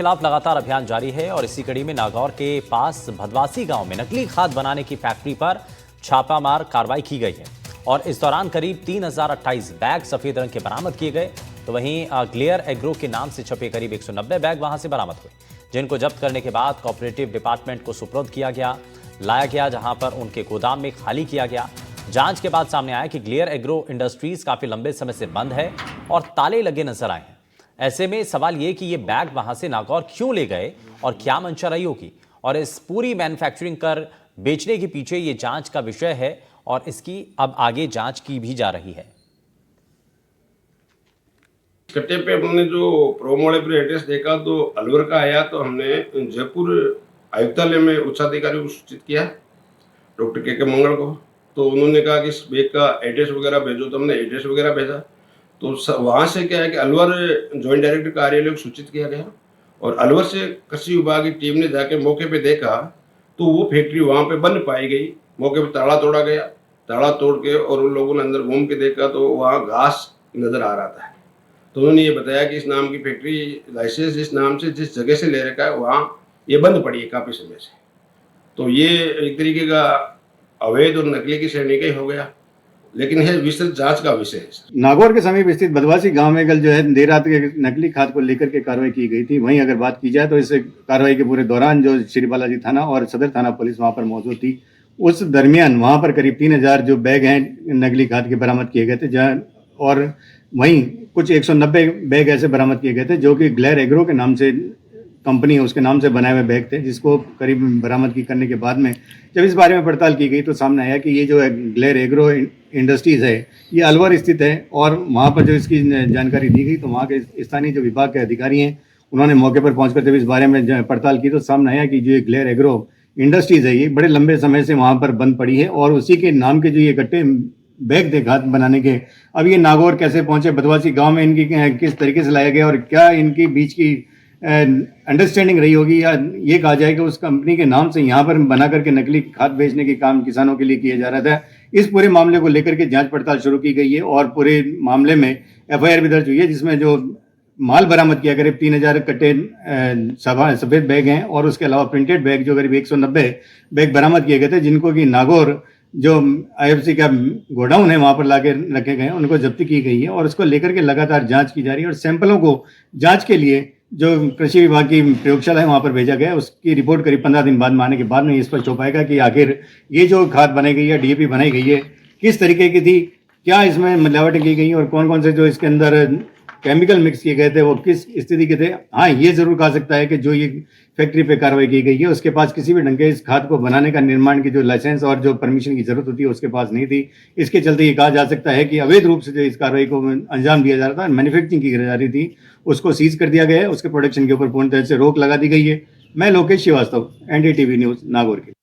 खिलाफ लगातार अभियान जारी है और इसी कड़ी में नागौर के पास भदवासी गांव में नकली खाद बनाने की फैक्ट्री पर छापामार कार्रवाई की गई है और इस दौरान करीब 3028 बैग सफेद रंग के बरामद किए गए। तो वहीं ग्लेयर एग्रो के नाम से छपे करीब 190 बैग वहां से बरामद हुए, जिनको जब्त करने के बाद कोऑपरेटिव डिपार्टमेंट को सुपुर्द किया गया, लाया गया, जहां पर उनके गोदाम में खाली किया गया। जांच के बाद सामने आया कि ग्लेयर एग्रो इंडस्ट्रीज काफी लंबे समय से बंद है और ताले लगे नजर आए हैं। ऐसे में सवाल ये कि ये बैग वहां से नागौर क्यों ले गए और क्या मंशा रही होगी, और इस पूरी मैन्युफैक्चरिंग कर बेचने के पीछे ये जांच का विषय है और इसकी अब आगे जांच की भी जा रही है। कट्टे पे हमने जो प्रोमोड़े पर एड्रेस देखा तो अलवर का आया, तो हमने जयपुर आयुक्तालय में उच्चाधिकारी को सूचित किया, डॉक्टर के मंगल को। तो उन्होंने कहा कि इस बैग का एड्रेस वगैरह भेजो, तो हमने एड्रेस वगैरह भेजा। तो वहाँ से क्या है कि अलवर जॉइंट डायरेक्टर कार्यालय को सूचित किया गया और अलवर से कृषि विभाग की टीम ने जाके मौके पे देखा तो वो फैक्ट्री वहाँ पे बंद पाई गई। मौके पे ताला तोड़ा गया, ताला तोड़ के और उन लोगों ने अंदर घूम के देखा तो वहाँ घास नज़र आ रहा था। तो उन्होंने ये बताया कि इस नाम की फैक्ट्री लाइसेंस इस नाम से जिस जगह से ले रखा है वहाँ ये बंद पड़ी है काफ़ी समय से। तो ये एक तरीके का अवैध और नकली की श्रेणी का ही हो गया, लेकिन है विस्तृत जांच का विषय है। नागौर के समीप स्थित भदवासी गांव में कल जो है देर रात के नकली खाद को लेकर के कार्रवाई की गई थी। वहीं अगर बात की जाए तो इस कार्रवाई के पूरे दौरान जो श्री बालाजी थाना और सदर थाना पुलिस वहां पर मौजूद थी, उस दरमियान वहां पर करीब 3000 जो बैग हैं नकली खाद के बरामद किए गए थे, जहाँ और वहीं कुछ 190 बैग ऐसे बरामद किए गए थे जो कि ग्लेयर एग्रो के नाम से कंपनी है उसके नाम से बनाए हुए बैग थे, जिसको करीब बरामदगी करने के बाद में जब इस बारे में पड़ताल की गई तो सामने आया कि ये जो है ग्लेयर एग्रो इंडस्ट्रीज़ है ये अलवर स्थित है। और वहाँ पर जो इसकी जानकारी दी गई तो वहाँ के स्थानीय जो विभाग के अधिकारी हैं उन्होंने मौके पर पहुँचकर जब इस बारे में पड़ताल की तो सामने आया कि जो ये ग्लेयर एग्रो इंडस्ट्रीज़ है ये बड़े लंबे समय से वहाँ पर बंद पड़ी है और उसी के नाम के जो ये कट्टे बैग थे खाद बनाने के, अब ये नागौर कैसे पहुँचे, भदवासी गाँव में इनकी किस तरीके से लाया गया और क्या इनकी बीच की अंडरस्टैंडिंग रही होगी, या ये कहा जाए कि उस कंपनी के नाम से यहाँ पर बना करके नकली खाद बेचने के काम किसानों के लिए किया जा रहा था। इस पूरे मामले को लेकर के जांच पड़ताल शुरू की गई है और पूरे मामले में एफआईआर भी दर्ज हुई है, जिसमें जो माल बरामद किया करीब 3000 कट्टे सफ़ेद बैग हैं और उसके अलावा प्रिंटेड बैग जो करीब 190 बैग बरामद किए गए थे, जिनको कि नागौर जो आईएफसी का गोडाउन है वहाँ पर लाके रखे गए हैं, उनको जब्ती की गई है और उसको लेकर के लगातार जाँच की जा रही है और सैंपलों को जाँच के लिए जो कृषि विभाग की प्रयोगशाला है वहाँ पर भेजा गया। उसकी रिपोर्ट करीब 15 दिन बाद आने के बाद में स्पष्ट हो पाएगा कि आखिर ये जो खाद बनाई गई है, डीएपी बनाई गई है, किस तरीके की थी, क्या इसमें मिलावटें की गई और कौन कौन से जो इसके अंदर केमिकल मिक्स किए गए थे वो किस स्थिति के थे। हाँ, ये जरूर कहा सकता है कि जो ये फैक्ट्री पे कार्रवाई की गई है उसके पास किसी भी ढंग के इस खाद को बनाने का निर्माण की जो लाइसेंस और जो परमिशन की जरूरत होती है उसके पास नहीं थी। इसके चलते ये कहा जा सकता है कि अवैध रूप से जो इस कार्रवाई को अंजाम दिया जा रहा था, मैन्युफैक्चरिंग की जा रही थी, उसको सीज कर दिया गया है, उसके प्रोडक्शन के ऊपर पूर्ण तरह से रोक लगा दी गई है। मैं लोकेश श्रीवास्तव, एनडीटीवी न्यूज़ नागौर के।